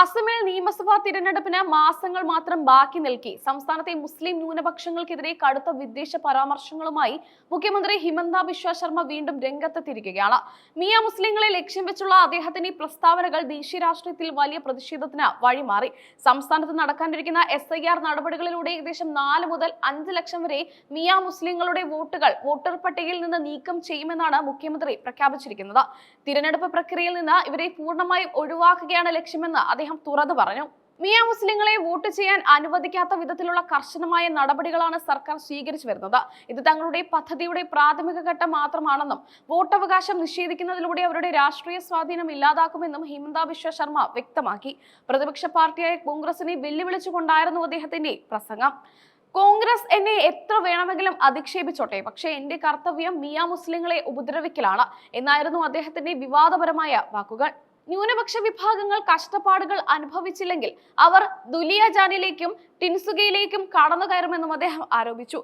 അസമിൽ നിയമസഭാ തിരഞ്ഞെടുപ്പിന് മാസങ്ങൾ മാത്രം ബാക്കി നിൽക്കെ സംസ്ഥാനത്തെ മുസ്ലിം ന്യൂനപക്ഷങ്ങൾക്കെതിരെ കടുത്ത വിദ്വേഷ പരാമർശങ്ങളുമായി മുഖ്യമന്ത്രി ഹിമന്ത ബിശ്വ ശർമ്മ വീണ്ടും രംഗത്തെത്തിയിരിക്കുകയാണ്. മിയ മുസ്ലിങ്ങളെ ലക്ഷ്യം വെച്ചുള്ള അദ്ദേഹത്തിന്റെ ഈ പ്രസ്താവനകൾ ദേശീയ രാഷ്ട്രീയത്തിൽ വലിയ പ്രതിഷേധത്തിന് വഴിമാറി. സംസ്ഥാനത്ത് നടക്കാനിരിക്കുന്ന SIR നടപടികളിലൂടെ ഏകദേശം 4 മുതൽ 5 ലക്ഷം വരെ മിയ മുസ്ലിങ്ങളുടെ വോട്ടുകൾ വോട്ടർ പട്ടികയിൽ നിന്ന് നീക്കം ചെയ്യുമെന്നാണ് മുഖ്യമന്ത്രി പ്രഖ്യാപിച്ചിരിക്കുന്നത്. തിരഞ്ഞെടുപ്പ് പ്രക്രിയയിൽ നിന്ന് ഇവരെ പൂർണ്ണമായും ഒഴിവാക്കുകയാണ് ലക്ഷ്യമെന്ന് അദ്ദേഹം തുറന്നു പറഞ്ഞു. മിയ മുസ്ലിങ്ങളെ വോട്ട് ചെയ്യാൻ അനുവദിക്കാത്ത വിധത്തിലുള്ള കർശനമായ നടപടികളാണ് സർക്കാർ സ്വീകരിച്ചു വരുന്നത്. ഇത് തങ്ങളുടെ പദ്ധതിയുടെ പ്രാഥമിക ഘട്ടം മാത്രമാണെന്നും വോട്ടവകാശം നിഷേധിക്കുന്നതിലൂടെ അവരുടെ രാഷ്ട്രീയ സ്വാധീനം ഇല്ലാതാക്കുമെന്നും ഹിമന്ത ബിശ്വ ശർമ്മ വ്യക്തമാക്കി. പ്രതിപക്ഷ പാർട്ടിയായ കോൺഗ്രസിനെ വെല്ലുവിളിച്ചുകൊണ്ടായിരുന്നു അദ്ദേഹത്തിന്റെ പ്രസംഗം. കോൺഗ്രസ് എന്നെ എത്ര വേണമെങ്കിലും അധിക്ഷേപിച്ചോട്ടെ, പക്ഷേ എന്റെ കർത്തവ്യം മിയ മുസ്ലിങ്ങളെ ഉപദ്രവിക്കലാണ് എന്നായിരുന്നു അദ്ദേഹത്തിന്റെ വിവാദപരമായ വാക്കുകൾ. ന്യൂനപക്ഷ വിഭാഗങ്ങൾ കഷ്ടപ്പാടുകൾ അനുഭവിച്ചില്ലെങ്കിൽ അവർ ദുലിയാജാനിലേക്കും ടിൻസുകയിലേക്കും കടന്നു കയറുമെന്നും അദ്ദേഹം ആരോപിച്ചു.